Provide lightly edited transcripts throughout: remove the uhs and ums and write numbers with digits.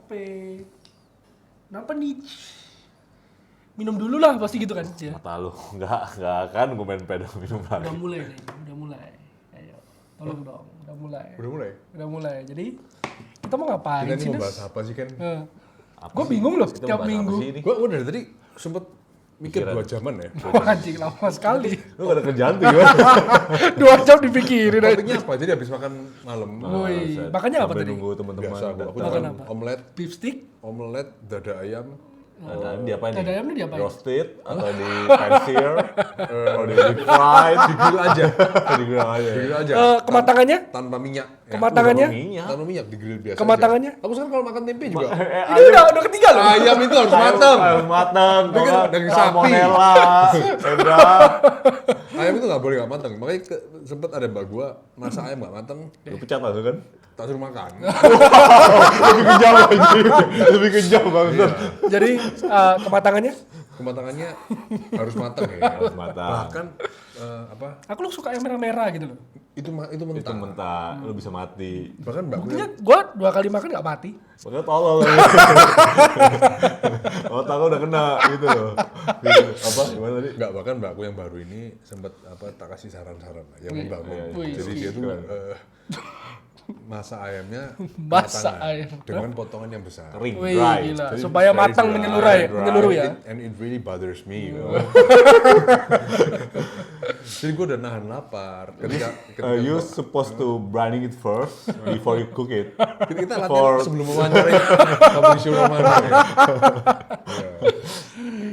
Kenapa nih? Minum dulu lah pasti gitu kan. Ya. Mata lu, nggak akan gue main pedal minum lagi. Udah mulai. Ayo, tolong dong, udah mulai. Udah mulai. Jadi kita mau ngapain Kita sih, ini Nes? mau bahas apa sih kan? Gue bingung loh Kita setiap mau bahas apa minggu. sih ini? Gue dari tadi sempet mikir Pikiran. 2 jaman ya. Anjing lama sekali. Lu gak ada kerjaan tuh gimana? 2 jam dipikirin aja. Topiknya apa? Jadi habis makan malam. Woi, Set. makannya apa Sampai tadi? nunggu teman-teman. Biasa aku Makan makan apa? omelet, dada ayam, Ada di apa nih? Dada ayam ini diapain? Roasted atau di pan-sear atau di deep fried? di grill aja. Di grill aja. Di grill aja. Kematangannya? Tanpa minyak. Ya. Kematangannya? Minyak. Tanpa minyak di grill biasa. Kematangannya? Aja. Aku sekarang kalau makan tempe juga. Ini udah ketiga loh. Ayam itu harus matang. Harus matang. Pikir daging sapi. Salmonella. Zebra. Ayam itu nggak boleh nggak matang. Makanya sempet ada mbak gua masak ayam nggak matang, Lu pecat langsung kan? tak suruh makan. Lebih kejam lagi. Lebih kejam banget. Jadi kematangannya? Kematangannya harus matang ya. Harus matang. Bahkan apa? Aku lu suka yang merah-merah gitu loh. Itu Itu mentah. mentah. Lu bisa mati. Bahkan mbak gua Buktinya gue 2 kali makan gak mati. Makanya tolol. Otak lu udah kena gitu loh. Apa? Gimana tadi? nggak, bahkan mbakku yang baru ini sempat tak kasih saran-saran lah yang membangun. Wih. Jadi dia tuh masak ayamnya Masak kematangan ayam. dengan potongan yang besar. Kering, Wih, dry. gila. Jadi Supaya very matang dry, menyeluruh ya. And it really bothers me. You know? Jadi gue udah nahan lapar. Ketika You supposed to browning it first before you cook it. kita latihan for- sebelum mewawancarai Fabrizio Romano. Ya.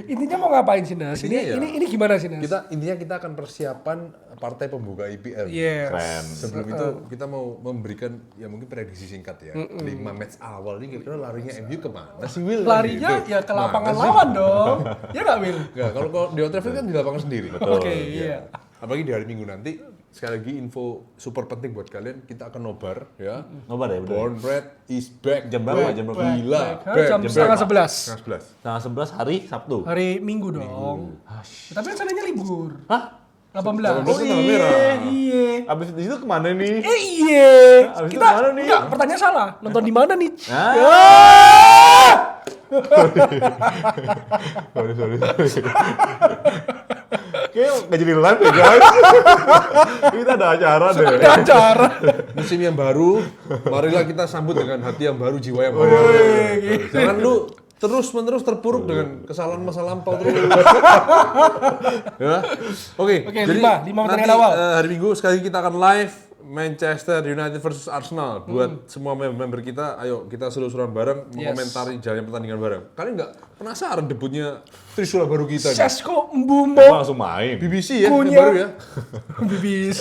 Intinya mau ngapain sih Nas? Intinya ya, Ini gimana sih Nas? Intinya kita akan persiapan partai pembuka IPL. Yes. Keren. Sebelum itu kita mau memberikan ya mungkin prediksi singkat ya. 5 match awal ini kira-kira larinya MU kemana sih Will? Larinya Gitu. ya ke lapangan Mana sih? lawan dong. Ya nggak Will? Enggak, kalau di Old Trafford kan di lapangan sendiri. Oke, iya. Apalagi di hari Minggu nanti, sekali lagi info super penting buat kalian, kita akan nobar ya. Nobar ya, bener. Born Red is back. Jam berapa? Jam berapa? Gila. Back. Jam setengah 11. Setengah 11. Tanggal 11 hari Sabtu. Hari Minggu dong. Tapi kan sananya libur. Hah? 18. 18 tanggal merah. Iya. Abis di situ kemana nih? Iya. Abis itu Kita mana nih? enggak, pertanyaan salah. Nonton di mana nih? Ah. Sorry. Kayaknya nggak jadi live ya guys. Kita ada acara deh. Ada acara. Musim yang baru, marilah kita sambut dengan hati yang baru, jiwa yang baru. Jangan lu terus-menerus terpuruk dengan kesalahan masa lampau terus. Ya. Oke, Oke, jadi lima nanti pertandingan awal. hari Minggu sekali kita akan live Manchester United versus Arsenal. Buat semua member kita, ayo kita seru-seruan bareng mengomentari jalannya pertandingan bareng. Kalian nggak penasaran debutnya Trisula baru kita nih? Sesko Emang Mbumbo. langsung main. BBC ya, yang Kunya. baru ya. Bibis.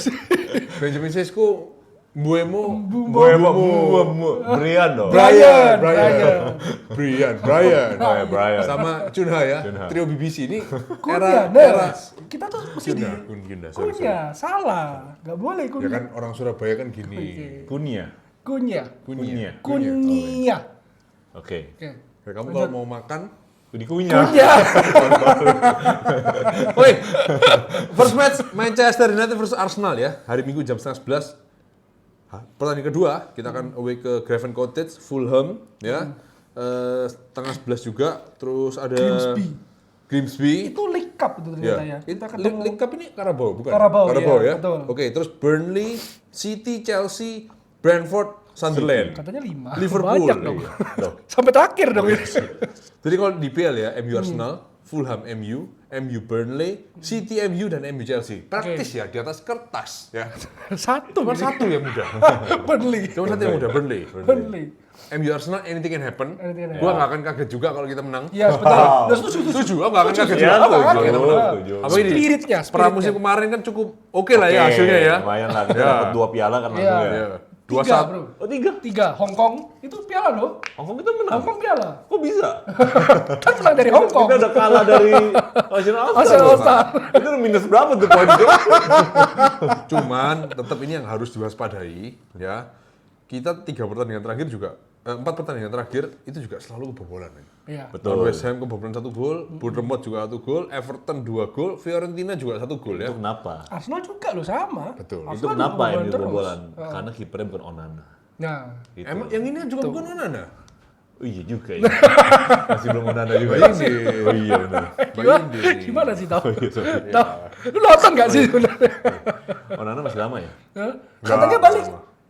Benjamin Sesko, Mbuemo, Brian dong. Brian. Brian. sama Cunha ya, Cunha. trio BBC ini Kunya. era Kita tuh mesti di Cunha, sorry. Kunya. Salah. Gak boleh Ya Kunya. kan orang Surabaya kan gini. Kunia. Kunya. Kunia. Kunya. Oke. Oke. Ya, kamu kalau mau makan, Di Kunia. Kunya. oke. First match Manchester United versus Arsenal ya, hari Minggu jam 11. Pertandingan kedua kita akan away ke Craven Cottage, Fulham ya. Tanggal 11 juga. Terus ada Grimsby. Itu League Cup itu ternyata ya. Kita ketemu League Cup ini Carabao bukan? Carabao, ya. iya, betul. Oke, terus Burnley, City, Chelsea, Brentford, Sunderland. katanya 5. Liverpool. Banyak dong. Iya. Sampai terakhir dong ini. Jadi kalau di PL ya, MU Arsenal, Fulham MU Burnley, City MU dan MU Chelsea. Praktis ya, di atas kertas ya. Satu. Cuma ini. satu yang mudah. Burnley. Cuma satu yang mudah, Burnley. Burnley. MU Arsenal, anything can happen. Anything can Gua nggak akan kaget juga kalau kita menang. Iya, betul. Udah setuju. Setuju, aku nggak akan kaget Iya, juga. setuju. Kalau kita menang. Setuju. Apa ini? Spiritnya. Pramusim kemarin kan cukup oke lah ya Oke, hasilnya ya. Lumayan lah. Kita Ya. dapat 2 piala kan langsung ya. Iya. 2-1. 2-1. Oh 3. 3. Hong Kong. Itu piala loh. Hongkong kita menang. Hong Kong piala. Kok bisa? Kan menang dari Hong Kong. Kita udah kalah dari Asian All Asian Star. All-Star. Itu minus berapa tuh poin itu? Cuman tetap ini yang harus diwaspadai ya. Kita 4 pertandingan terakhir itu juga selalu kebobolan. Iya. Lawan West Ham kebobolan 1 gol, Bournemouth juga 1 gol, Everton 2 gol, Fiorentina juga 1 gol ya. Itu kenapa? Arsenal juga loh sama. Betul. Itu Arsenal kenapa juga ini terus. kebobolan? Karena kipernya bukan Onana. Nah. Gitu. Emang yang ini juga bukan Onana. Oh iya juga ya. Masih belum Onana juga. Oh iya benar. Gimana sih tau? Tau? Lu nonton nggak sih sebenarnya? Onana masih lama ya? Hah? Katanya balik.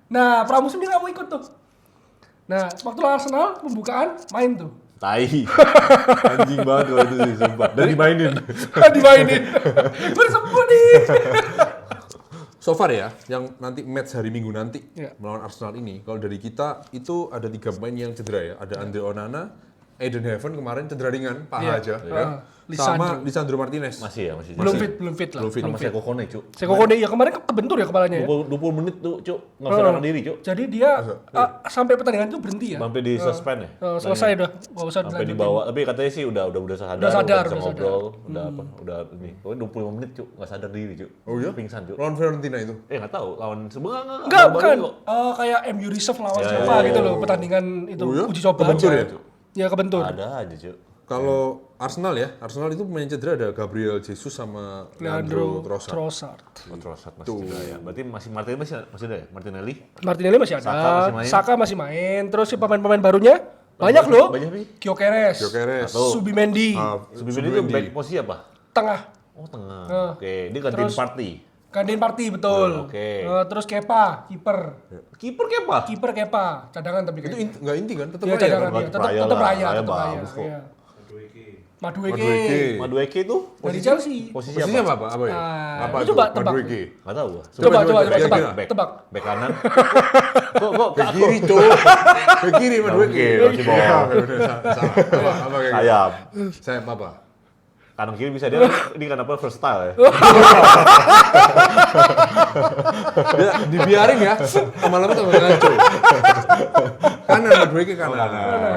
Nah, pramusim dia nggak mau ikut tuh. Nah, waktu lawan Arsenal pembukaan main tuh. Tai. Anjing banget kalau itu sih, sumpah. Dan dimainin. Dimainin. Gue disebut nih. So far ya, yang nanti match hari Minggu nanti Iya. melawan Arsenal ini, kalau dari kita itu ada 3 pemain yang cedera ya. Ada Andre Onana, Eden Heaven kemarin cedera ringan, paha Iya. aja, Iya. sama Lisandro Martinez. Masih ya, masih. Belum fit lah. Belum fit. Sama Seko Kone, Cuk. Seko Kone ya kemarin kebentur ya kepalanya ya. 20 menit tuh, Cuk. Nggak bisa nahan diri, Cuk. Jadi dia sampai pertandingan itu berhenti ya. Sampai di suspend ya. Selesai udah, nggak usah Sampai dilanjutin. dibawa, tapi katanya sih udah sadar, Udah sadar, bisa udah ngobrol, udah apa, udah ini. Pokoknya 25 menit, Cuk, nggak sadar diri, Cuk. Oh iya? Pingsan, Cuk. Lawan Fiorentina itu. Nggak tahu, lawan sebenarnya Enggak, baru bukan. kok. Kayak MU Reserve lawan Ya, siapa ya, gitu ya. loh, pertandingan itu Oh iya? uji coba. Kebentur aja. ya? Ya kebentur. Ada aja, Cuk. Kalau Arsenal ya, Arsenal itu pemain cedera ada Gabriel Jesus sama Leandro Trossard. Trossard. Trossard masih cedera ya. Berarti masih Martinelli masih ada ya? Martinelli? Martinelli masih ada. Saka masih main. Saka masih main. Terus si pemain-pemain barunya banyak loh. Banyak nih. Gyökeres. Gyökeres. Subimendi. Subimendi itu back posisi apa? Tengah. Oh, tengah. Oke, dia gantiin Terus- party. Gantiin Party betul. Oke. Terus Kepa, kiper. Kiper Kepa. Kiper Kepa, cadangan tapi Itu kayaknya. nggak inti kan? Tetap Iya aja cadangan kan? dia. Tetap Raya tetap lah, raya, Raya tetap raya. bagus kok. Iya. Madueke. Madueke. Madueke itu Dari Chelsea. posisi Posisinya apa? apa? Apa ya? Ah, Apa lu itu? coba tebak. Madueke. Enggak tahu gua. Coba coba, tebak. Back. Tebak. Back kanan. Kok Ke kiri, Cuk. Ke kiri Madueke. Oke, masih bawah. Salah. Apa kayak gitu? Sayap. Sayap apa? Kanan kiri bisa dia ini kenapa versatile ya? Dia dibiarin ya, lama-lama tambah ngaco. Kanan, Madueke kanan.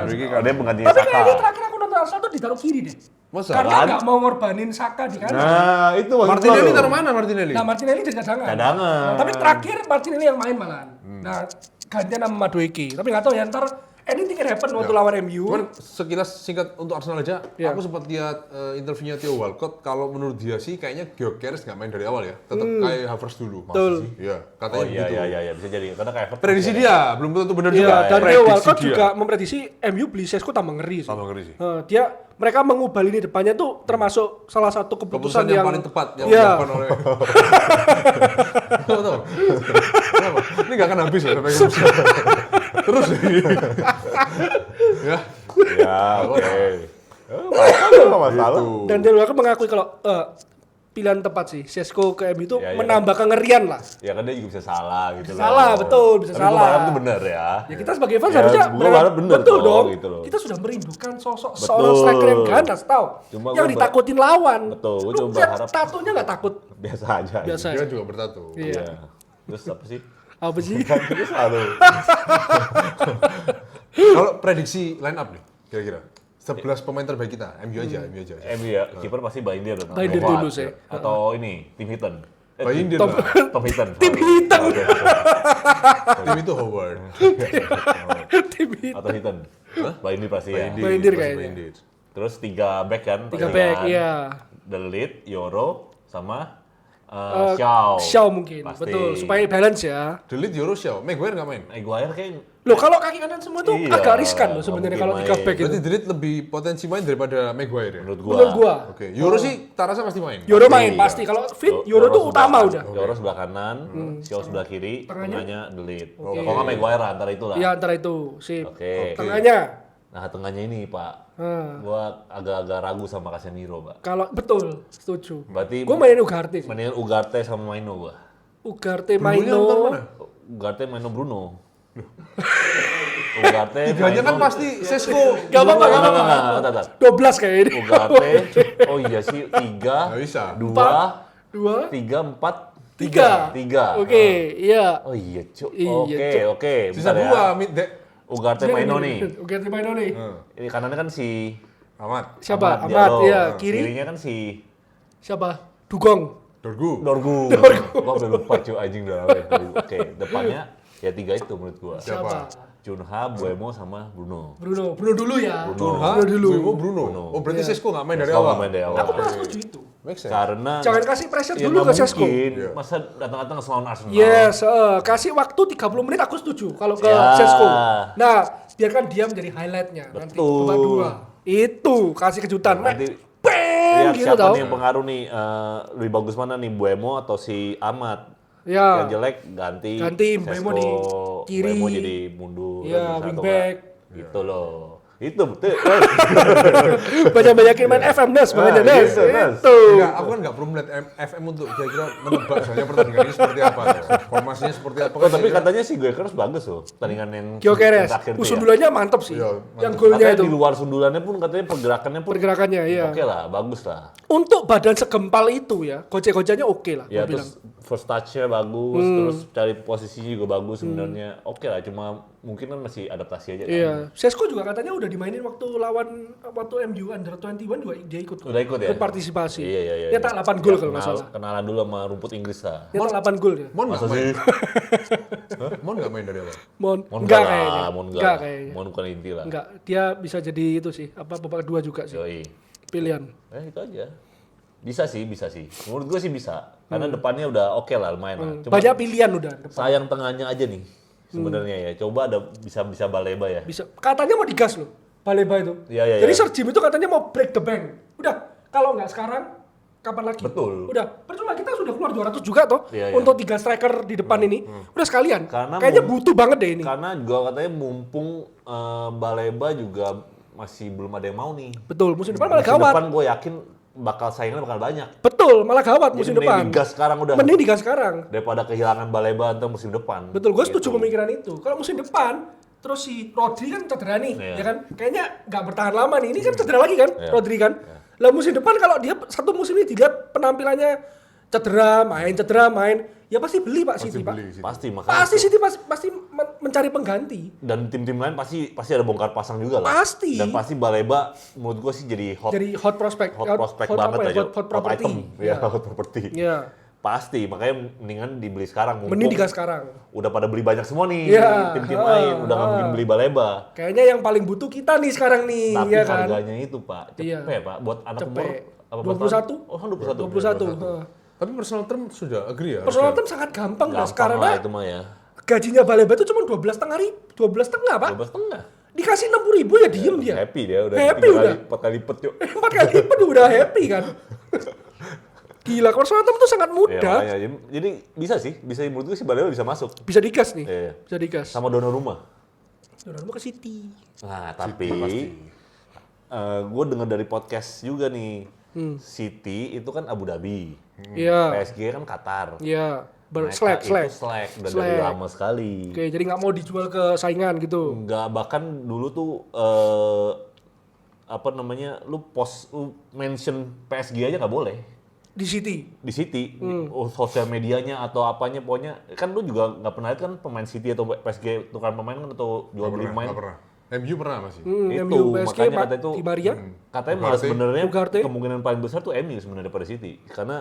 Madueke Kalau kanan. dia menggantinya Tapi Saka. kayaknya terakhir aku nonton Arsenal tuh ditaruh kiri deh. Masa? Karena Kan? nggak mau ngorbanin Saka di kanan. Nah, itu maksud Martinelli gua taruh loh. mana Martinelli? Nah Martinelli jadi cadangan. Cadangan. Tapi terakhir Martinelli yang main malahan. Nah gantian sama Madueke. Tapi nggak tahu ya ntar anything can happen waktu lawan MU. Cuman sekilas singkat untuk Arsenal aja, Iya. aku sempat lihat interviewnya Theo Walcott. Kalau menurut dia sih kayaknya Gyökeres nggak main dari awal ya, tetap kayak Havertz dulu. Betul. Iya, Oh katanya iya begitu. iya bisa jadi. Karena kayak Everton Prediksi ya. dia belum tentu benar juga. Iya, dan Theo Prediksi Walcott dia. juga memprediksi MU beli Sesko tambah ngeri sih. Tambah ngeri sih. Mereka mengubah lini depannya tuh termasuk salah satu keputusan Keputusan yang paling tepat yang Iya. dilakukan oleh. Tahu. Kenapa? Ini nggak akan habis loh sampai ke musim. Terus ini. Ya. Ya, oke. Enggak masalah. Gitu. Dan Theo Walcott mengakui kalau pilihan tepat sih Sesko ke MU itu Ya, ya. menambah kengerian lah. Ya kan dia juga bisa salah gitu loh. Salah, betul, bisa Tapi salah. gua berharap itu benar ya. Ya kita sebagai fans Ya, harusnya gua berharap bener betul kok, dong. gitu loh. Kita sudah merindukan sosok Betul. seorang striker yang ganas tahu. Cuma Yang gua ditakutin lawan. Betul, gua Lu cuma lihat berharap- tatonya nggak takut. Biasa aja. Biasa. Dia juga bertato. Iya. Iya. Terus apa sih? Apa sih? Kan terus selalu. Kalau prediksi line up nih, kira-kira 11 pemain terbaik kita, MU aja. MU ya, kiper pasti Baindir dong. Baindir Nomor dulu 4. sih. Atau ini, Tim Hitton. Baindir lah. Tom Hitton. Tim Hitton. Oke. Tim itu Howard. Tim itu. Atau Hitton. Baindir pasti ya. Baindir pasti kayaknya. Baindir. Terus 3 back kan? 3 pasti back, kan? iya. The Lead, Yoro, sama Xiao. Xiao mungkin, Pasti. betul. Supaya balance ya. Delete Euro Shaw, Maguire nggak main. Maguire kayak Loh kalau kaki kanan semua tuh Iya, agak riskan loh nggak sebenarnya mungkin kalau 3 main. back itu. Berarti Delete lebih potensi main daripada Maguire ya? menurut gua. Menurut gua. Oke, Euro sih tak rasa pasti main. Yoro Pasti, main iya. pasti. Kalau fit Yoro tuh utama udah. Yoro sebelah kanan, Xiao sebelah kiri, Tengahnya? tengahnya The Lead. Oke. Kalau nggak Maguire antara itulah. Iya antara itu. Sip. Oke. Tengahnya. Nah, tengahnya ini, Pak. Hmm. Gua agak-agak ragu sama Casemiro, Pak. Kalau betul, setuju. Berarti Gue mainin Ugarte sih. mendingan Ugarte sama Maino gua. Ugarte Bruno-nya ntar Maino. mana? Ugarte Maino Bruno. Ugarte Tiganya kan Maino- pasti Sesko. Gak apa-apa, gak Enggak, apa-apa. enggak, enggak, enggak. 12 kayaknya ini. Ugarte. Oh iya sih, 3, Nggak bisa. 2, 2, 3, 4, 3. 3. Oke, iya. Oh iya, Cuk. Iya, Oke, Cuk. oke. Sisa Bentar ya. 2 mid deck. Ugarte Maino nih. Ugarte Maino nih. Ini kanannya kan si Amat. Siapa? Ahmad Ahmad, Diallo. iya. Kiri Kirinya kan si siapa? Dugong. Dorgu. Dorgu. Gua udah lupa cuy anjing udah lama. Oke, depannya ya 3 itu menurut gua. Siapa? Junha, Buemo sama Bruno. Bruno dulu ya. Hah? Bruno dulu. Buemo Bruno. Oh berarti Iya. Sesko nggak main dari Sesko awal. nggak main dari awal. Aku pernah setuju itu. Make sense. Karena Jangan kasih pressure ya dulu nggak ke Sesko. mungkin. Iya. Masa datang-datang lawan Arsenal. Yes, kasih waktu 30 menit aku setuju kalau ke Ya. Sesko. Nah, biarkan dia menjadi highlightnya nanti Betul. babak 2. Itu kasih kejutan. Nanti Bang lihat gitu siapa tau. nih yang pengaruh nih, lebih bagus mana nih, Buemo atau si Ahmad. Ya. Yang jelek ganti Mbemo Sesko, di kiri. Mbemo jadi mundur. Iya, bisa, atau wingback. enggak. Gitu loh. Itu betul. Banyak-banyakin main FM Nes, makanya Nes. gitu, Nes. Itu. Enggak, aku kan nggak perlu melihat FM untuk kira-kira menebak soalnya pertandingan ini seperti apa, formasinya seperti apa. Oh, tapi katanya si Gyökeres bagus loh, pertandingan yang Gyökeres, terakhir tuh ya. sundulannya mantep sih. Iya, Yang mantep. golnya Katanya itu. di luar sundulannya pun katanya pergerakannya pun Pergerakannya, iya. oke lah, bagus lah. Untuk badan segempal itu ya, gocek-goceknya oke lah. Ya gua bilang. terus first touch-nya bagus, terus cari posisinya juga bagus sebenarnya. Oke lah, cuma mungkin kan masih adaptasi aja kan. Iya, Sesko juga katanya udah dimainin waktu MU Under 21 juga dia ikut. Udah ikut ya? Ikut partisipasi. Iya. Dia tak 8 gol kalau nggak salah. Kenalan dulu sama rumput Inggris lah. Dia tak 8 gol dia. Mon nggak Masa main? sih? Mon nggak main dari awal? Mon Mon enggak lah, kayaknya. Mon Enggak kayaknya. Mon bukan inti lah. Enggak, dia bisa jadi itu sih, babak 2 juga sih. Yoi. Pilihan. Itu aja. Bisa sih. Menurut gue sih bisa. Karena depannya udah oke lah, lumayan lah. Cuma Banyak pilihan udah. sayang tengahnya aja nih sebenarnya ya. Coba ada bisa Baleba ya. Bisa. Katanya mau digas loh, Baleba itu. Iya. Jadi Sir Jim itu katanya mau break the bank. Udah, kalau nggak sekarang, kapan lagi? Betul. Udah, percuma kita sudah keluar 200 juga toh Iya. untuk 3 striker di depan ini. Udah sekalian. Karena Kayaknya butuh banget deh ini. Karena juga katanya mumpung Baleba juga masih belum ada yang mau nih. Betul, musim depan malah Musim gawat. depan gue yakin bakal saingannya bakal banyak. Betul, malah gawat Jadi musim mending depan. digas sekarang udah. Mending digas sekarang. Daripada kehilangan Baleba ntar musim depan. Betul, gue setuju Gitu. pemikiran itu. Kalau musim depan, terus si Rodri kan cedera nih, Iya. ya kan? Kayaknya nggak bertahan lama nih. Ini kan cedera lagi kan, Iya. Rodri kan? Lah musim depan kalau dia satu musim ini dilihat penampilannya cedera, main, ya pasti beli Pak City, Pak. Pasti makanya. Pasti City pasti mencari pengganti. Dan tim-tim lain pasti ada bongkar pasang juga lah. Pasti. Dan pasti Baleba menurut gue sih jadi Jadi hot prospect, prospect hot banget apa ya? aja. Hot property. Item. Ya, hot property. Iya. Pasti, makanya mendingan dibeli sekarang. Mumpung Mending digas sekarang. udah pada beli banyak semua nih Iya. tim-tim lain, udah nggak mungkin beli Baleba. Kayaknya yang paling butuh kita nih sekarang nih, Tapi ya kan? harganya itu Pak, cepet Iya. ya Pak, buat anak umur Cepet. apa 21? Oh, 21. 21. heeh. Tapi personal term sudah agree ya? Personal harusnya? term sangat gampang, Mas, Gampang karena lah itu mah ya. gajinya Baleba itu cuma 12,5 Pak. 12,5. Dikasih 60.000 ya diem dia. Happy dia udah Happy 3 udah. 4 kali lipat yuk. 4 kali lipat udah happy kan. Gila, personal term itu sangat Ya, mudah. makanya. Jadi bisa menurut gue sih Baleba bisa masuk Bisa digas nih. Iya. Bisa digas. sama Donnarumma. Donnarumma ke City. Nah, tapi gue dengar dari podcast juga nih. City itu kan Abu Dhabi. Iya. PSG kan Qatar. Iya. Mereka Slack. itu slack udah dari Slack. lama sekali. Oke, jadi nggak mau dijual ke saingan gitu. Nggak, bahkan dulu tuh apa namanya, lu mention PSG aja nggak boleh Di City. di City. Sosial medianya atau apanya, pokoknya kan lu juga nggak pernah lihat kan pemain City atau PSG tukar pemain kan atau jual beli pemain. Nggak pernah. MU pernah masih. Itu MU, PSG, makanya kata itu Di Maria. katanya malah Ugarte. sebenarnya Ugarte. kemungkinan paling besar tuh MU sebenarnya daripada City, karena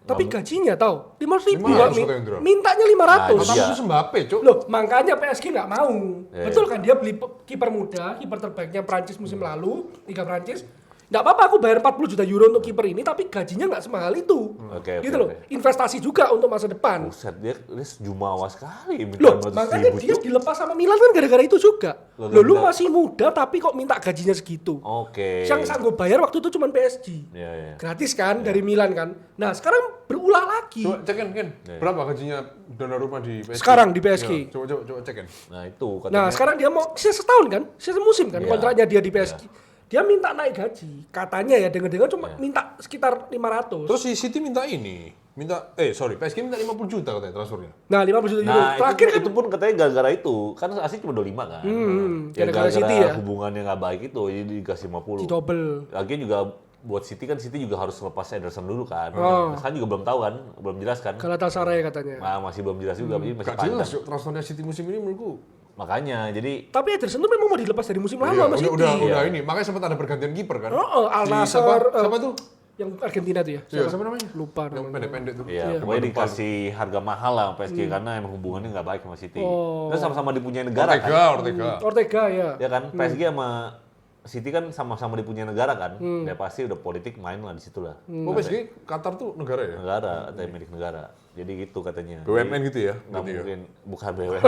Tapi gajinya tahu 500.000 500 Pak. kata yang Indra. Mintanya 500. Nah, Tapi Iya. itu Mbappe, Cuk. Loh, makanya PSG nggak mau. Iya. Betul kan, dia beli kiper muda, kiper terbaiknya Prancis musim lalu, Liga Prancis. Nggak apa-apa aku bayar 40 juta euro untuk kiper ini, tapi gajinya nggak semahal itu. Oke, Gitu oke, loh, oke. investasi juga untuk masa depan. buset dia jumawa sekali minta Loh, 200.000, makanya dia Cuk. dilepas sama Milan kan gara-gara itu juga. Loh, Loh, lu enggak. masih muda tapi kok minta gajinya segitu. Oke. Yang sanggup bayar waktu itu cuma PSG. Iya. Gratis kan dari Milan kan. Nah, sekarang berulah lagi. Coba cekin, Ken. Berapa gajinya Donnarumma di PSG? Sekarang di PSG. Iya, coba cekin. Nah itu katanya. Nah, sekarang dia mau sisa setahun kan? Sisa musim kan Iya. kontraknya dia di PSG. Dia minta naik gaji. Katanya ya dengar-dengar cuma minta sekitar 500. Terus si City minta ini. PSG minta 50 juta katanya transfernya. Nah, 50 juta euro. Nah, Terakhir kan itu pun katanya gara-gara itu. Kan asli cuma 25 kan. gara-gara City ya. Hubungannya nggak baik itu, jadi dikasih 50. di double. Lagian juga buat City kan, City juga harus lepas Ederson dulu kan. Oh. Sekarang juga belum tahu kan, belum jelas kan. Galatasaray katanya. Nah, masih belum jelas juga, jadi masih Gak jelas, panjang. Cuk. Transfernya City musim ini menurutku. Makanya, jadi Tapi Ederson tuh memang mau dilepas dari musim lalu Iya, sama City. udah ini. Makanya sempat ada pergantian kiper kan. Oh, Al Si Nassr. siapa tuh? Yang Argentina tuh ya. Iya, siapa namanya? Lupa Yang namanya. pendek-pendek tuh. ya pokoknya dikasih harga mahal lah PSG karena emang hubungannya nggak baik sama City. Oh. Terus sama-sama dipunyai negara kan. Ortega. Ortega ya. Ya kan, PSG sama City kan sama-sama dipunya negara kan, ya pasti udah politik main lah di situ lah. Oh, PSG Qatar tuh negara ya? Negara atau milik negara. Jadi gitu katanya. BUMN gitu ya? Nggak Gitu ya? mungkin, bukan BUMN.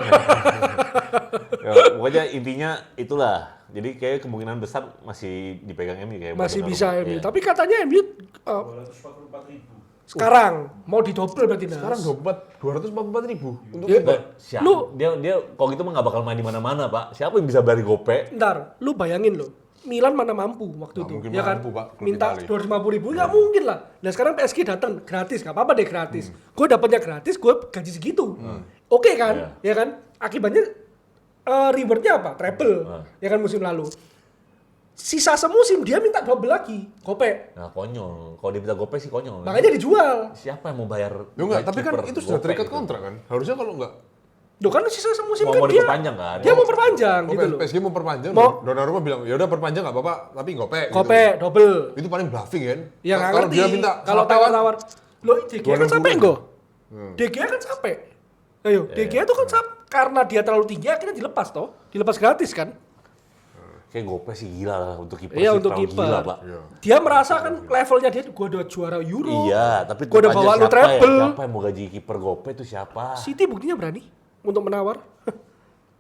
Ya, pokoknya intinya itulah. Jadi kayak kemungkinan besar masih dipegang MU kayak. Masih Donnarumma. bisa MU. Iya. Tapi katanya MU 244.000. sekarang mau didobel berarti Nas. Sekarang 244.000 untuk Ya, kita. Siapa? Lu- Dia kalau gitu mah nggak bakal main di mana-mana, Pak. Siapa yang bisa bayar gope? Ntar, lu bayangin loh. Milan mana mampu waktu Nggak itu, mungkin ya kan? mampu, Pak, klub Minta Itali. 250.000, nggak mungkin lah. Nah sekarang PSG datang gratis, nggak apa-apa deh gratis. Gue dapatnya gratis, gue gaji segitu. Oke kan? Ya kan? Akibatnya rewardnya apa? Treble, ya kan musim lalu. Sisa semusim dia minta double lagi, gope. Nah, konyol. Kalau dia minta gope sih konyol. Makanya dijual. Siapa yang mau bayar? Ya enggak, tapi kan kiper itu sudah gope terikat gitu? kontrak kan? Harusnya kalau enggak. Loh kan sisa semusim Mau kan dia, diperpanjang kan? dia mau perpanjang gitu loh. PSG mau perpanjang, Mau- Donnarumma bilang, ya udah perpanjang nggak apa-apa, tapi gope. Gope, double. Gitu. Itu paling bluffing kan? Ya nggak Kalau ngerti. dia minta Kalau sampai kan- tawar-tawar, lo DG kan 260 sampai kan? enggak? DG kan sampai. Ayo, DG itu kan karena dia terlalu tinggi akhirnya dilepas toh, dilepas gratis kan? Kayak gope sih gila lah untuk kiper. Iya sih untuk terlalu kiper. Gila, Pak. Iya. Dia merasa kan levelnya dia, gua udah juara Euro. Iya, tapi gua udah tetap bawa aja lu treble. Siapa yang mau gaji kiper gope itu siapa? City buktinya berani untuk menawar.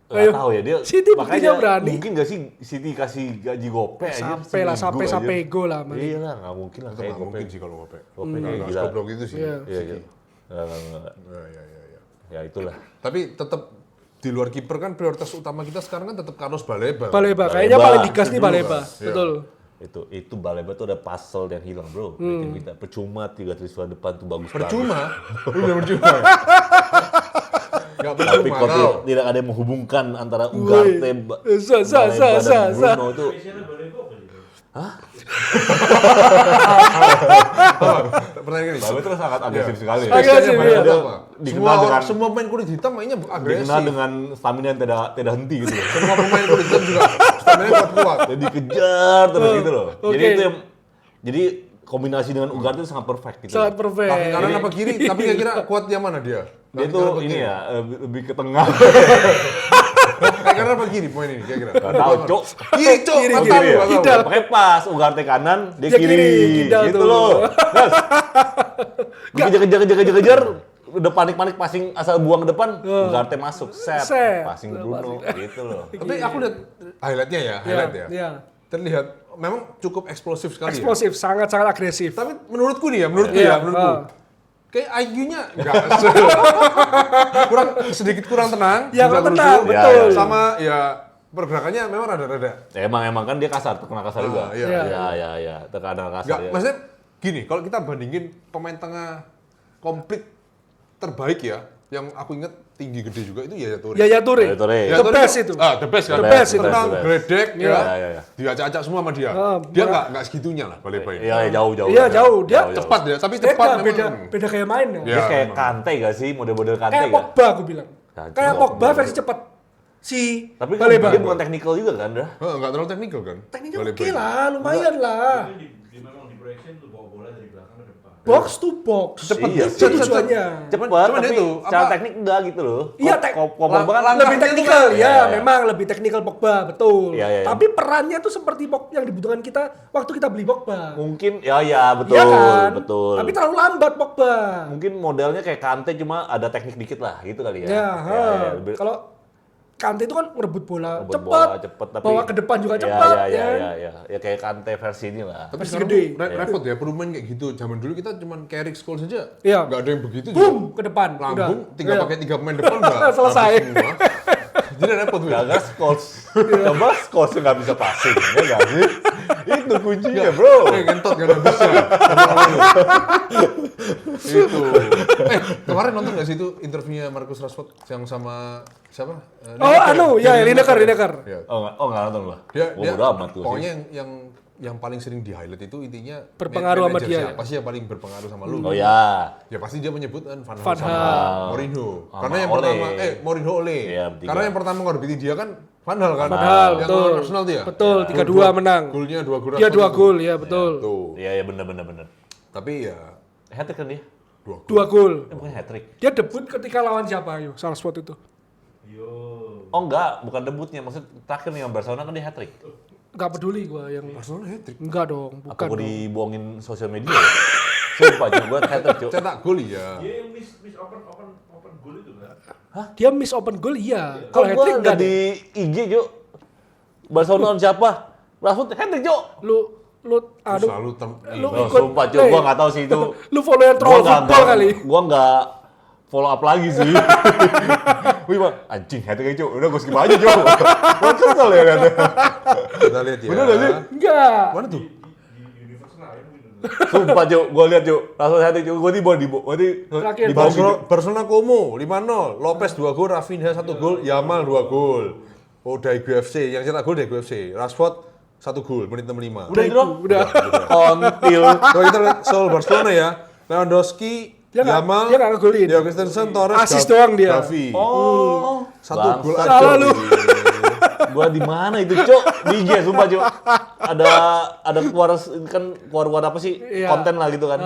Nggak Ayo. tahu ya dia. City buktinya berani. Mungkin gak sih City kasih gaji gope aja? Sampai lah, sampai go lah. Man. Iya lah, nggak mungkin lah Itu kayak nggak gope. mungkin sih kalau gope. Gope Nggak kayak gila. goblok itu sih. Iya. Iya, iya. Nggak. Ya. Ya itulah. Tapi tetap di luar kiper kan prioritas utama kita sekarang kan tetap Carlos Baleba. Baleba, kayaknya Baleba. paling digas nih Itu dulu, Baleba. Mas. Iya. Betul. Itu Baleba tuh ada puzzle yang hilang, Bro. Bikin kita percuma 3 trisuan depan tuh bagus banget. Percuma. Lu udah percuma. Enggak Tapi percuma. kalau Tau. tidak ada yang menghubungkan antara Ugarte, Za, Baleba dan za. Bruno itu. Spesialnya boleh kok beli. Pertanyaan ini. Baleba itu sangat agresif sekali. Agresif, Spesialnya iya. Baleba Dia apa? dikenal dengan Semua pemain kulit hitam mainnya agresif. dikenal dengan stamina yang tidak henti gitu loh. Semua pemain kulit hitam juga stamina kuat-kuat. Jadi kejar terus gitu loh. oke. Jadi itu yang jadi kombinasi dengan Ugarte itu sangat perfect gitu. Sangat loh. perfect. Kaki kanan apa kiri? Tapi kira-kira kuat yang mana dia? Dia Kaki tuh kanan apa ini kiri? ya lebih ke tengah. Kaki kanan apa kiri pemain ini kira-kira? Gak tahu, Cok. Kiri, Cok. Kiri, Nggak kiri. tahu, nggak tahu. Kidal. Pakai pas Ugarte kanan, dia Dia kiri. kiri, kidal Gitu tuh. loh. Yes. Kejar-kejar. Udah panik-panik passing asal buang ke depan, Ugarte masuk, set. Set. Passing Bruno, gitu loh. Tapi aku lihat highlightnya ya, highlight ya. Iya. Terlihat memang cukup eksplosif sekali ya. Eksplosif, sangat-sangat agresif. Tapi menurutku nih ya, Iya, menurutku. Kayak IQ-nya enggak kurang tenang, Ya, bisa kurang menuju, tenang, betul. Sama ya pergerakannya memang rada-rada. Ya, emang kan dia kasar, terkena kasar juga. iya. Iya, terkadang kasar Enggak, ya. maksudnya gini, kalau kita bandingin pemain tengah komplit terbaik ya, yang aku inget tinggi gede juga itu Yaya Toure. Yaya Toure. Yaya Toure. The best itu. The best kan. The best itu. Tenang, The best. gredek Iya. ya. Diacak-acak semua sama dia. Ah, Dia berat. enggak segitunya lah Baleba ini. Iya, jauh. Iya, jauh. Dia Cepat ya, tapi Beda, cepat memang. beda kayak main ya. Dia Ya, kayak emang. Kante gak sih? Model-model Kante Kayak gak? Pogba aku bilang. Ya, Kayak cuma Pogba versi cepat. Si Tapi kan Baleba. dia bukan technical juga kan, Dra? Enggak terlalu teknikal kan? Tekniknya Baleba oke ini. lah, lumayan lah. Itu memang di projection tuh bawa bola dari belakang ke depan. Box to box. Cepet, Iya, Itu tujuannya. Cepet, cuman tapi itu, secara apa- teknik enggak gitu loh. Iya, Pogba kan langkahnya Lebih itu teknikal, kan- ya, Iya, iya. memang lebih teknikal Pogba, betul. Iya, iya, iya. Tapi perannya tuh seperti yang dibutuhkan kita waktu kita beli Pogba. mungkin ya betul, Iya kan? betul. Tapi terlalu lambat Pogba. Mungkin modelnya kayak Kante cuma ada teknik dikit lah, gitu kali ya. Ya, lebih- kalau Kante itu kan ngerebut bola ngebut cepat, bola cepet, tapi bawa ke depan juga Iya, cepat, iya, ya. iya. Ya kayak Kante versi ini lah. Tapi Versi sekarang gede. tuh repot ya, perlu main kayak gitu. Zaman dulu kita cuma Carrick Scholes saja. Iya. Nggak ada yang begitu Boom, ke depan. Lambung, udah. tinggal Iya. pakai 3 pemain depan udah Selesai. habis semua. Jadi repot tuh. Gagal Scholes. Coba Scholes nggak bisa passing, ya nggak sih? Itu kuncinya, bro. Ngentot gak ada bisa. Itu. Kemarin nonton nggak sih itu interviewnya Marcus Rashford yang sama siapa? Lineker. Iya. Oh nggak nonton gua. Dia Bodo amat tuh. pokoknya yang paling sering di highlight itu intinya Berpengaruh sama manajer dia. Siapa sih yang paling berpengaruh sama lu? Oh ya. Ya pasti dia menyebutkan Van Van Hal sama Hal. Mourinho. Sama Karena yang Ole. pertama Mourinho Ole. Iya, bertiga. Karena yang pertama ngorbiti dia kan Van Hal kan. Van Hal, yang betul. lawan Arsenal dia. Betul, Ya. 3-2 menang. Golnya 2 gol. Dia 2 Rashford gol, itu. ya betul. Tuh. Iya bener. Tapi ya Hat-trick kan dia? 2 gol. 2 gol. Bukan hat-trick. Dia debut ketika lawan siapa, ayo? Salzburg itu. Yo. Oh enggak, bukan debutnya. Maksud terakhir nih yang Barcelona kan dia hat-trick. Nggak peduli gue yang Barcelona hat-trick. enggak dong, Apa bukan gue dong. dibohongin sosial media ya? Sumpah Cuk, gue hat-trick Cuk. Cetak gol ya. Dia yang miss open goal itu kan. Dia miss open goal iya. Kok Kalau gue hat-trick nggak enggak deh. di IG Cuk? Barcelona lawan siapa? Rashford hat-trick Cuk. Lu aduh, Selalu lu Oh, ikut. sumpah Cuk, gue nggak tahu sih itu. Lu follow yang troll football kali. Gue nggak follow up lagi sih. Wih bang, anjing hat-trick Cuk. Udah gue skip aja Cuk. Gue kesel ya liatnya. Kita lihat ya. Bener nggak sih? Enggak. Mana tuh? Di universe lain gitu. Sumpah Cuk, gue liat Cuk. Rashford hat-trick Cuk. Gue Terakhir. di bawah Barcelona Como 5-0, Lopez 2 gol, Rafinha 1 gol, Yamal 2 gol. Oh, Daegu FC, yang cetak gol Daegu FC. Rashford 1 gol, menit 65. Udah itu dong? Udah. Kontil. Kalau kita lihat soal Barcelona ya, Lewandowski, Dia nggak- Yamal, dia nggak ngegolin. Theo Christensen, Torres, Assist doang dia. Gavi. Oh. 1 gol Bangsat, aja. Salah lu. Gua di mana itu, Cok? Di IG sumpah, Cok. Ada keluar apa sih? Iya. Konten lah gitu kan.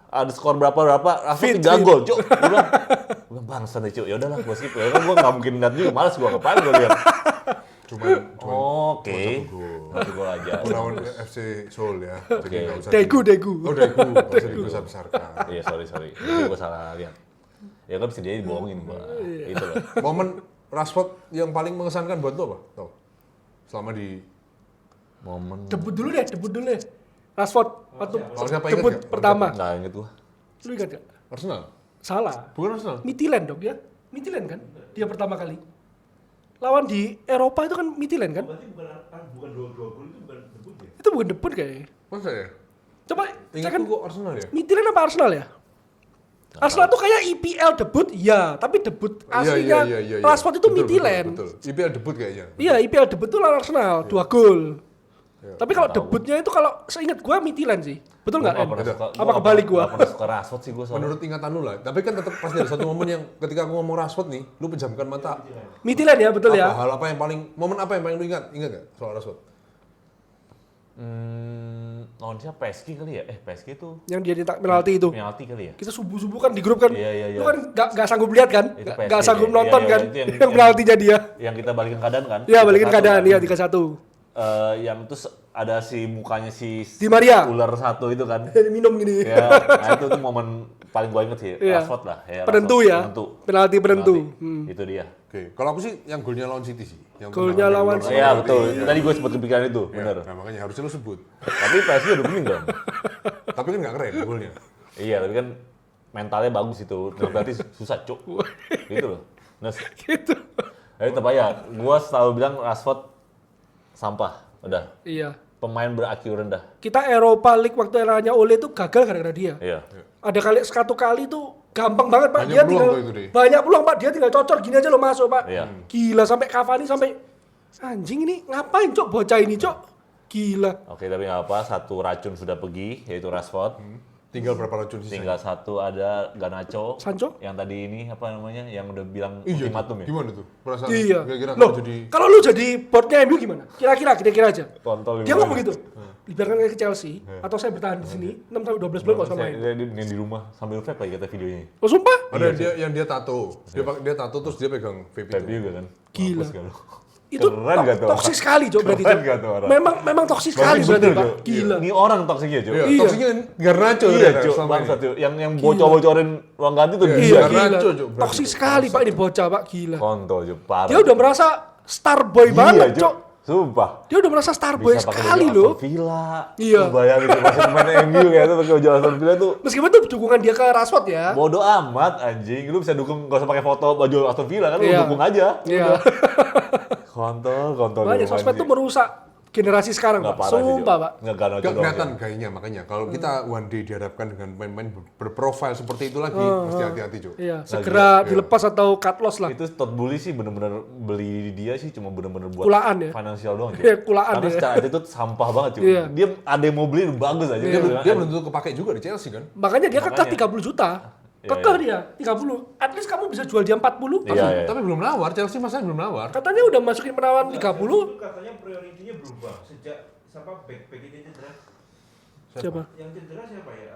Ada skor berapa langsung Fit, 3 fit. gol, Cok. Gua bilang bangsa nih, Cok. Ya udahlah, gua skip. Ya kan gua enggak mungkin lihat juga, malas gua ngapain gua lihat. Cuman Oke. Nanti gua aja. lawan FC Seoul ya. Jadi nggak usah. Degu. Oh, Daegu. Nggak usah dibesar-besarkan. Iya, sorry. Nanti gua salah lihat. Ya kan bisa jadi dibohongin gua. Itu loh. Momen Rashford yang paling mengesankan buat lo apa? Tahu? Selama di Momen Debut dulu deh. Rashford waktu Kalau siapa ingat debut nggak? pertama. enggak inget gua. Lu ingat gak? Arsenal? Salah. Bukan Arsenal? Midtjylland dong dia. Midtjylland kan? Dia pertama kali. Lawan di Eropa itu kan Midtjylland kan? Berarti bukan dua gol itu bukan debut ya? Itu bukan debut kayaknya. Masa ya? Coba Ingat kan kok Arsenal ya? Midtjylland apa Arsenal ya? Arsenal tuh kayak IPL debut, iya, tapi debut aslinya Iya. Rashford itu Betul, Midtjylland. Betul. IPL debut kayaknya. Iya, IPL debut tuh lawan Arsenal, 2 gol. Tapi kalau debutnya itu kalau seingat gua Midtjylland sih. Betul nggak? Gua Em? pernah suka. Apa kebalik gua? Nggak pernah suka Rashford sih gua soalnya. Menurut ingatan lu lah, tapi kan tetap pasti ada satu momen yang ketika aku ngomong Rashford nih, lu pejamkan mata. Midtjylland ya, betul ya. Hal apa yang paling, momen apa yang paling lu ingat? Ingat gak soal Rashford? Lawan siapa? PSG kali ya? PSG itu Yang dia nyetak penalti itu. penalti kali ya? Kita subuh-subuh kan di grup kan. Iya. Lu kan nggak sanggup lihat kan? Itu Nggak PSG, sanggup iya, nonton iya, kan? itu yang- Yang penaltinya dia. Yang kita balikin keadaan kan? Iya, balikin 3-1 keadaan kan? iya 3-1. Yang terus ada si mukanya si Di Maria. ular satu itu kan? Minum gini. Ya, nah itu tuh momen paling gue inget sih. Iya. Rashford lah. Ya, Penentu Rashford, ya. Penalti penentu. Itu dia. Oke, kalau aku sih yang golnya lawan City sih. Yang Golnya tendangan lawan dari City. luar Iya negeri. betul. Iya. Tadi gue sempat kepikiran itu, Iya, bener. nah makanya harusnya lu sebut. Tapi PSG udah bening dong. Tapi kan nggak keren golnya. Iya, tapi kan mentalnya bagus itu. Nah, berarti susah, Cuk. Gitu loh. Nah, Gitu. tapi tetap aja, gue selalu bilang Rashford sampah. Udah, Iya. pemain ber-IQ rendah. Kita Eropa League waktu eranya Ole itu gagal gara-gara dia. Iya. Ada satu kali tuh gampang banget Pak. Banyak Dia peluang tinggal tuh itu, Deh. banyak peluang Pak. Dia tinggal cocor gini aja lo masuk Pak. Iya. Gila sampai Cavani sampai anjing ini ngapain Cok bocah ini Cok. Gila. Oke, tapi nggak apa, satu racun sudah pergi, yaitu Rashford. Tinggal berapa racun sisa? Tinggal satu ada Garnacho. Sancho? Yang tadi ini apa namanya? Yang udah bilang Iya, ultimatum ya? gimana tuh? Perasaan Iya. kira-kira Loh, kalau jadi kalau lu jadi boardnya MU gimana? Kira-kira aja. Kontol Dia gimana? ngomong gitu. Dibiarkan ke Chelsea atau saya bertahan di sini 6 sampai 12 bulan enggak usah main. Dia di rumah sambil vape lagi kata videonya. Oh sumpah? ada dia yang dia tato. Dia tato terus dia pegang vape Vape itu. juga kan. Gila. Mampus kan lu. Itu Keren gak tuh toksik orang? sekali Cok berarti Keren Cok. gak tuh orang? Memang toksik sekali Bagus berarti betul, Pak. Cuk. Gila. Ini orang toksiknya, Cuk. Iya, Iya. toksiknya Garnacho Iya, ternyata Cuk. selama Bangsa, ini. Cuk. Yang bocor-bocorin ruang ganti tuh Iya, dia. Iya, Garnacho, gila. Cuk, berarti. Toksik sekali Pak ini bocah Pak, gila. Kontol, Cuk. Parah. Dia udah merasa star boy banget, Cuk. Cok. Sumpah. Dia udah merasa star boy Bisa pakai sekali baju loh. Aston Villa. Iya. Lu bayangin tuh masih pemain MU kayak itu pakai baju Aston Villa tuh. Meskipun tuh dukungan dia ke Rashford ya. Bodoh amat anjing. Lu bisa dukung, gak usah pakai foto baju Aston Villa kan, lu Iya. dukung aja. Iya. Kontol Banyak dia sosmed pemain tuh merusak generasi sekarang, Nggak Pak. parah sih, Sumpah, Cuk. Pak. Nggak Garnacho Nggak doang, kelihatan Cuk. gayanya makanya. Kalau kita one day dihadapkan dengan pemain-pemain berprofil seperti itu lagi, mesti hati-hati, Cuk. Iya, segera dilepas atau cut loss lah. Itu Todd Boehly sih bener-bener beli dia sih cuma bener-bener buat Kulaan ya? finansial doang, Cuk. Iya, kulaan Karena dia. secara attitude sampah banget, Cuk. Iya. Dia ada yang mau beli bagus aja. Dia, bilang, dia belum tentu kepake juga di Chelsea kan? Makanya dia kekeh Makanya. 30 juta. Iya, Kekeh iya. dia 30. At least kamu bisa jual dia 40. Iya, iya. Tapi belum nawar, Chelsea masanya belum nawar. Katanya udah masukin penawaran 30. Itu katanya prioritinya berubah sejak siapa back ini cedera. Siapa? Yang cedera siapa ya?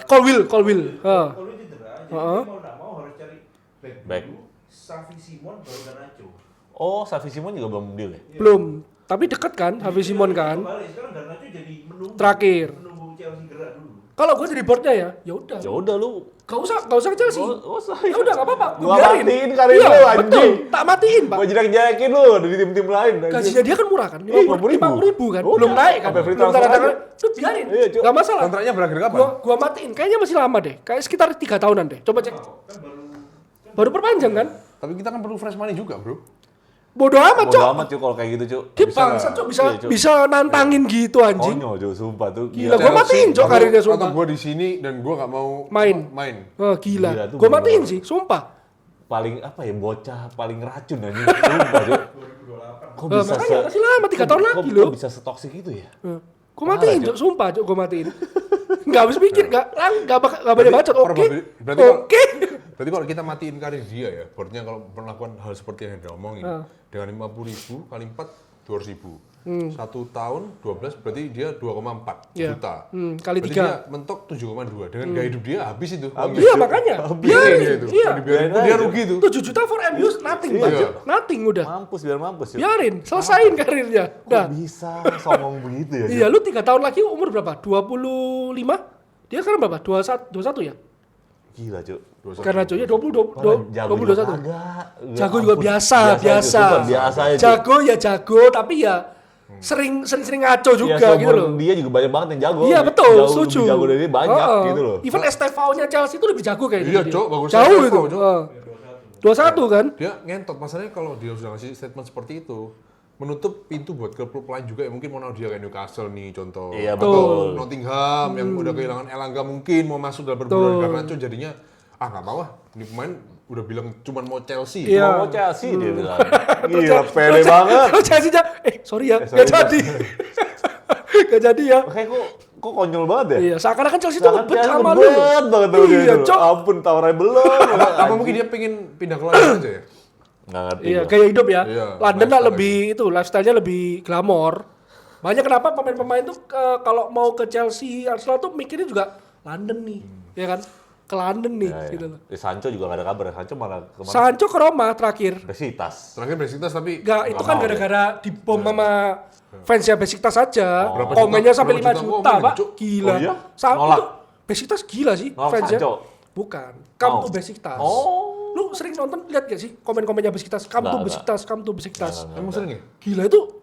Colwill. Kalau cedera, jadi dia mau nggak mau harus cari back Back. dulu. Xavi Simon baru Garnacho. Oh, Xavi Simon juga belum deal ya? Belum. Tapi deket kan, Xavi Simon kan. Balik sekarang Garnacho jadi menunggu. Terakhir. Menunggu Chelsea gerak dulu. Kalau gue jadi boardnya ya udah. Ya udah lu. Gak usah ke Chelsea. Ya udah gak apa-apa. Gua biarin. matiin karir Iya, lu, betul. anjing. Tak matiin, Pak. Gua jelek-jelekin lu dari tim-tim lain. anjing. Gajinya dia kan murah kan? Iya, 50.000 kan? Udah. Belum naik kan? Sampai free Belum transfer tanda tangan. aja. Tuh biarin. Iya, Cuk. Gak masalah. Kontraknya berakhir kapan? Gua matiin. Kayaknya masih lama deh. Kayak sekitar 3 tahunan deh. Coba cek. Kan Baru perpanjang kan? Tapi kita kan perlu fresh money juga, bro. Bodoh amat, Bodo Cok. amat Cuk kalau kayak gitu Cuk. Dia Bisa bangsa, nggak? Cok. Bisa, Iya, Cuk. bisa nantangin gitu anjing. Konyol Cuk, sumpah tuh. Gila, gua matiin, Cok, karirnya, sumpah. Atau gue di sini dan gue nggak mau Main. Gila, Wah, gila. tuh Gua bener-bener. matiin sih, sumpah. Paling apa ya, bocah paling racun anjing. Sumpah Cuk. Kok bisa Makanya masih lama 3 tahun lagi loh. Kok bisa setoksik itu ya? Gue matiin, Cok. Sumpah, Cok. Gue matiin. Nggak habis pikir, nggak banyak bacot. Oke, berarti kalau- oke. Berarti kalau kita matiin karir dia ya, boardnya kalau melakukan hal seperti yang Hendra omongin, dengan 50.000 kali 4, 200.000. 1 tahun 12 berarti dia 2,4 Iya. juta. Kali Berarti 3. dia mentok 7,2. Dengan gaya hidup dia habis itu. Iya, makanya. Biarin dia Biarin. itu. Iya. Dibiarin pun dia rugi tuh. 7 juta for MU, nothing, Iya. Pak. Nothing udah. Mampus biar mampus Cuk. Biarin, selesain karirnya. Kok Udah. bisa songong begitu ya? Cuk? Iya, lu 3 tahun lagi umur berapa? 25? Dia sekarang berapa? 21 ya? Gila Cuk. Karena Joya 20, Jago 20, juga 21. kagak. Jago Ya juga ampun. biasa. Cuk, biasa aja Cuk. Jago ya jago, tapi ya sering ngaco juga Ya, gitu loh. dia juga banyak banget yang jago. Iya betul, Jauh setuju. lebih jago dari dia banyak Heeh. gitu loh. Even STV-nya Chelsea itu lebih jago kayaknya. Iya, dia. Cok, bagus Jauh STV, itu. Cok. Heeh. 21 kan? Dia ngentot. Masalahnya kalau dia sudah ngasih statement seperti itu, menutup pintu buat klub-klub lain juga yang mungkin mau naruh dia kayak Newcastle nih contoh. Iya, Atau betul. Nottingham yang udah kehilangan Elanga mungkin mau masuk dalam perburuan Garnacho jadinya nggak mau ah. Ini pemain udah bilang cuman mau Chelsea. Iya. Mau Chelsea dia bilang. Gila, pede banget. Terus Chelsea-nya, sorry ya, sorry, nggak jadi. Nggak jadi ya. Kayak kok konyol banget ya? Iya, seakan-akan Chelsea itu Seakan ngebet Chelsea sama lu. ngebet banget sama dia Iya, dulu. Cok. Ampun, tawarannya belum. Apa mungkin dia pengen pindah ke London aja ya? Nggak ngerti Iya, gua. gaya hidup ya. Iya, London lah lifestyle lebih itu, lifestyle-nya lebih glamor. Banyak kenapa pemain-pemain tuh kalau mau ke Chelsea, Arsenal tuh mikirnya juga London nih, ya kan? Ke London nih, Ya, ya. gitu loh. Sancho juga nggak ada kabar. Sancho malah kemana? Sancho ke Roma terakhir. Besiktas. Terakhir Besiktas tapi Enggak, itu kan mau gara-gara dibom sama fansnya Besiktas saja. Berapa Komennya juta- sampai berapa 5 juta juta, komen, Pak. Cuk? Gila. Oh iya? Nolak. Nolak? Itu Besiktas gila sih Nolak fansnya. Sancho? Bukan. Come Oh. to Besiktas. Oh. Lu sering nonton lihat gak sih komen-komennya Besiktas? Come to Nggak. Besiktas, come to Besiktas. emang sering ya? Gila itu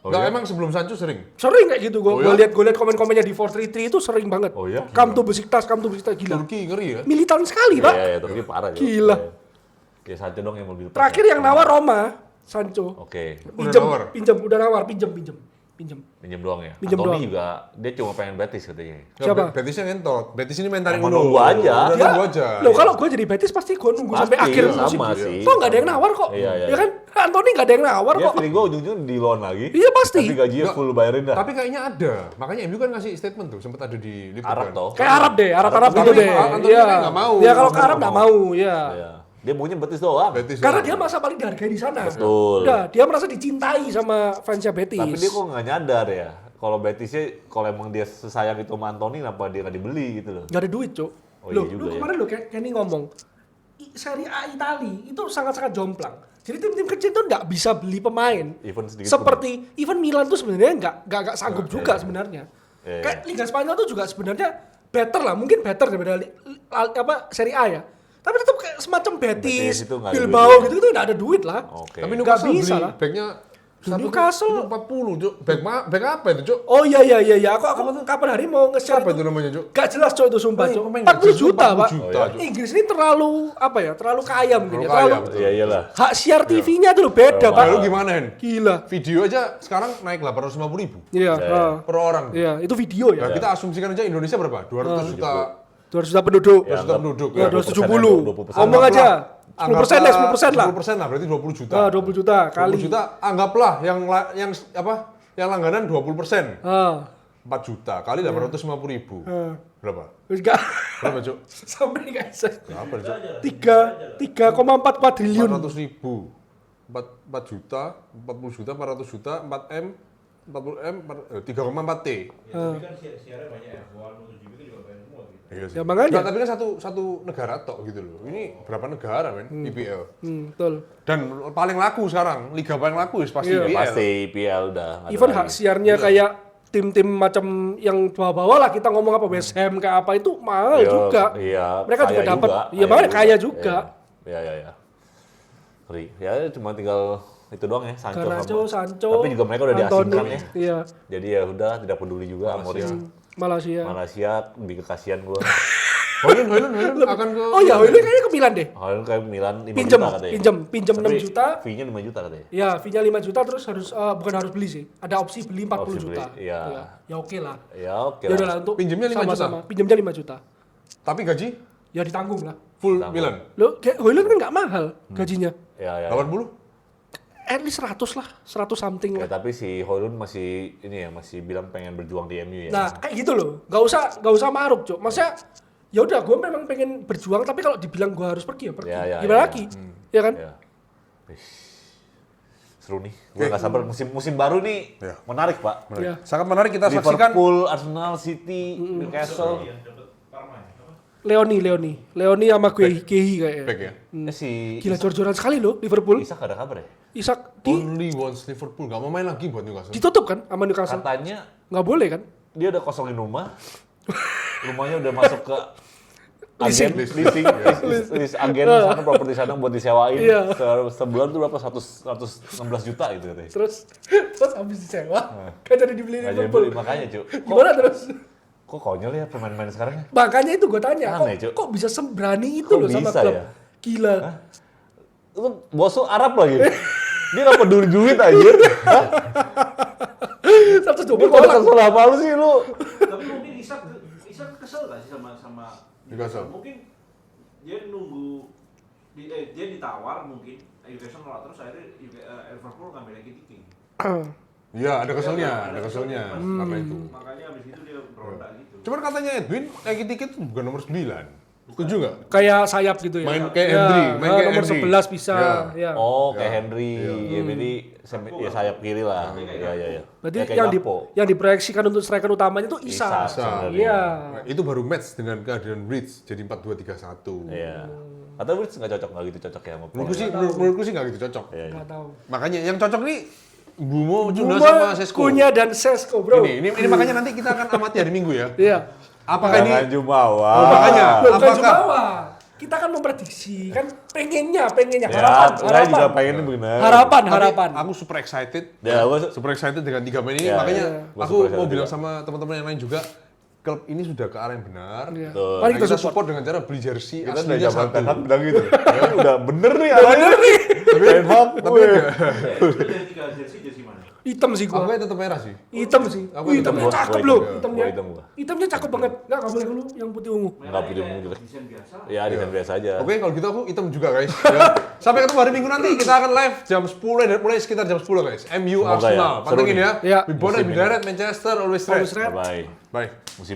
Oh, Nggak, iya? emang sebelum Sancho sering? sering kayak gitu. Oh, Gue iya? lihat komen-komennya di 433 itu sering banget. Oh, iya? Come to Besiktas, come to Besiktas. Gila. Turki ngeri ya? Militan sekali, Pak. Iya, iya, tapi parah gitu. Gila. Ya Sancho dong yang mau dilepas. Terakhir yang nawar Roma, Sancho. Oke. Pinjem, nawar? udah nawar, pinjem. Minjem doang ya. Minjem Antony doang. juga dia cuma pengen Betis katanya. Siapa? Betisnya ngentot. Betis ini main tarik Emang ulur. nunggu aja. Udah Ya, nunggu aja. loh kalau gue jadi Betis pasti gue nunggu sampai Pasti, akhir sama musim. sih. Kok nggak ada yang nawar kok? Iya, iya. Ya kan? Anthony nggak ada yang nawar Dia kok. feeling gue ujung-ujungnya di loan lagi. Iya, pasti. Tapi gajinya Nggak, full bayarin dah. Tapi kayaknya ada. Makanya MU kan ngasih statement tuh, sempat ada di Liverpool. Arab toh. Kayak Arab deh, Arab gitu Tapi deh. Anthony Iya. kan nggak mau. Ya kalau ke Nggak Arab nggak mau. mau, ya. Iya. Dia maunya Betis doang. Betis Karena doang. dia masa paling dihargai di sana. Betul. Udah, dia merasa dicintai sama fansnya Betis. Tapi dia kok nggak nyadar ya. Kalau Betisnya, kalau emang dia sesayang itu sama Antony, kenapa dia nggak dibeli gitu loh. Nggak ada duit, Cuk. Oh, Loh, iya juga lu ya. kemarin lo Kenny ngomong, Serie A Itali itu sangat-sangat jomplang. Jadi tim-tim kecil itu nggak bisa beli pemain. Even sedikit Seperti even Milan tuh sebenarnya nggak sanggup juga iya. sebenarnya. Iya. Kayak Liga Spanyol tuh juga sebenarnya better lah, mungkin better daripada Serie A ya. Tapi tetap kayak semacam Betis Betis, itu nggak ada Bilbao duit. gitu nggak ada duit lah. Oke. Tapi Nggak Newcastle bisa beli lah. backnya Newcastle. 40, Cuk. Back apa itu, Cuk? Oh iya. Aku kapan hari mau nge-share Apa itu itu. namanya, Cuk? Gak jelas Cok itu sumpah Pemain- Cok. pemain 40 Inggris juta, 40 Pak. juta, Oh, iya. Cuk. Inggris ini terlalu apa ya? Terlalu kaya mungkin ya. Terlalu Terlalu kaya. Iya iyalah. hak siar TV-nya tuh beda, Oh, Pak. Lalu gimana, Hen? Gila. Video aja sekarang naik 850.000 Iya, per orang. iya, itu video Nah, ya. kita asumsikan aja Indonesia berapa? 200 juta 200 juta penduduk. Ya, 200 juta penduduk. Ya, 270. 20%. Ngomong aja. 10% Anggaplah lah, 10% lah. 10% lah, berarti 20 juta. 20 juta 20 kali. juta, anggaplah yang apa? Yang langganan 20%. Ah. 4 juta kali 850.000. Berapa? Terus enggak Berapa, Cuk? sampai guys. Berapa, Cuk? 3,4 kuadriliun. 400.000. 4 juta, 40 juta, 400 juta, 4 M, 3,4 T. Ya, tapi kan siaran banyak F1, MotoGP kan juga banyak semua gitu. Iya sih. Ya, makanya. Nggak, tapi kan satu negara tok gitu loh. Ini berapa negara men IPL. Betul. Dan paling laku sekarang, liga paling laku pasti Iya. IPL. Pasti IPL udah. nggak ada Even lagi. hak siarnya kayak tim-tim macam yang bawah-bawah lah, kita ngomong apa West Ham kayak apa itu mahal Iya, juga. Iya, Mereka juga kaya dapat. juga, Iya makanya kaya juga. Iya. Ngeri. Ya cuma tinggal itu doang ya, Sancho Garnacho, sama. Sancho. Tapi juga mereka udah Anthony. diasingkan ya. Iya. Jadi ya udah tidak peduli juga Amorim. Malaysia. Malaysia lebih kekasihan gua. Hoylund akan ke Oh ya, ini kayaknya ke Milan deh. Kalau kayak Milan 5 Pinjem, juta katanya. pinjem 6 Tapi juta. fee-nya 5 juta katanya. Ya, fee-nya 5 juta terus harus bukan harus beli sih. Ada opsi beli 40 Opsi beli, juta. iya. Ya oke lah. Ya oke Ya lah. udahlah untuk Pinjemnya 5 juta? sama-sama. Pinjemnya 5 juta. tapi gaji Ya ditanggung lah. full Tanggung. Milan. Lo kayak Hoylund kan nggak mahal gajinya. Ya. 80? At least 100 lah, 100 something Ya, lah. tapi si Hoylund masih ini ya, masih bilang pengen berjuang di MU ya. Nah, kayak gitu loh. Gak usah maruk, Cok. Maksudnya ya udah gue memang pengen berjuang tapi kalau dibilang gue harus pergi ya pergi. Ya, Gimana ya. lagi? Ya kan? Ya. Wih, seru nih. Gue nggak sabar musim baru nih. Ya. Menarik, Pak. Ya. Sangat menarik kita saksikan. Liverpool, Arsenal, City, Newcastle. Yang dapat Parma ya? Apa? Leoni sama Kehi kayaknya. Back ya. Si Gila jor-joran sekali loh Liverpool. Isak ada kabar ya? Isak Only once Liverpool nggak mau main lagi buat Newcastle. ditutup kan sama Newcastle. Katanya Nggak boleh kan? dia udah kosongin rumah. Rumahnya udah masuk ke Leasing. leasing list agen sana, properti sana buat disewain. Iya. Sebulan tuh berapa? 116 juta gitu katanya. Terus habis disewa kan jadi dibeli Nggak jadi Liverpool. beli, makanya cu. Gimana terus? Kok konyol ya pemain-pemain sekarang ya? Makanya itu gue tanya, Aneh, Cuk. kok bisa seberani itu Kok loh sama bisa klub? ya? Gila. Itu bosnya Arab lagi. Dia nggak peduli duit aja. 120 Dia kalau dolar. kesel apa lu sih lu? Tapi mungkin Isak kesel nggak sih sama Newcastle. Mungkin dia nunggu dia ditawar mungkin Newcastle nolak terus akhirnya Liverpool ngambil lagi tiket. Iya, ada keselnya karena itu. Makanya abis itu dia berontak gitu. Cuman katanya Edwin, Eki Tiket tuh bukan nomor 9. Setuju nggak? Kayak sayap gitu ya. Main kayak Ya, Henry, main kayak nomor Henry. 11 bisa. Ya. Ya. Oh, kayak Ya. Henry. Ya, jadi ya sayap kiri lah. Iya. Berarti Ya, kayak yang Gakpo. yang diproyeksikan untuk striker utamanya itu Isa. Isak. Bisa. Sebenarnya. Iya. Nah, itu baru match dengan kehadiran Bridge jadi 4-2-3-1. Iya. Atau Wits nggak cocok, nggak gitu cocok ya sama Menurutku sih nggak gitu cocok. Iya. Nggak tahu. Makanya yang cocok nih Bumo, Cunda Buma, sama Sesko. Kunya dan Sesko, bro. Ini makanya nanti kita akan amati hari Minggu ya. Iya. Apakah ini Jangan Jumawa. makanya Loh, bukan apakah Jumawa. Kita kan memprediksi, kan pengennya Ya, harapan. saya juga pengen benar. Harapan. Aku super excited. Ya, gua Super excited dengan 3 main ini. Ya, Makanya ya. Gua aku super mau excited bilang juga. sama teman-teman yang lain juga, klub ini sudah ke arah yang benar. Iya. Betul. Mari Nah, kita kita support. support dengan cara beli jersey kita udah aslinya zaman satu. Ten Hag bilang gitu. Ya, udah bener nih arahnya. Ten Hag, Tapi weh. Itu dari 3 jersey mana? Hitam sih aku gua. tetap merah sih. Hitam sih. Aku Hitamnya hitam, cakep gua loh. hitam. Hitamnya. Gua hitam gua. Hitamnya cakep banget. Nggak boleh lu yang putih ungu. Nggak putih ungu juga. Desain biasa. Ya, desain biasa aja. Oke, kalau gitu aku hitam juga guys. Ya. Sampai ketemu hari Minggu nanti kita akan live jam 10 dan mulai sekitar jam 10 guys. MU Semoga Arsenal. ya. Seru Pantengin nih. ya. Ya. We born and we direct Manchester always red. Always red. Bye. Bye. Musim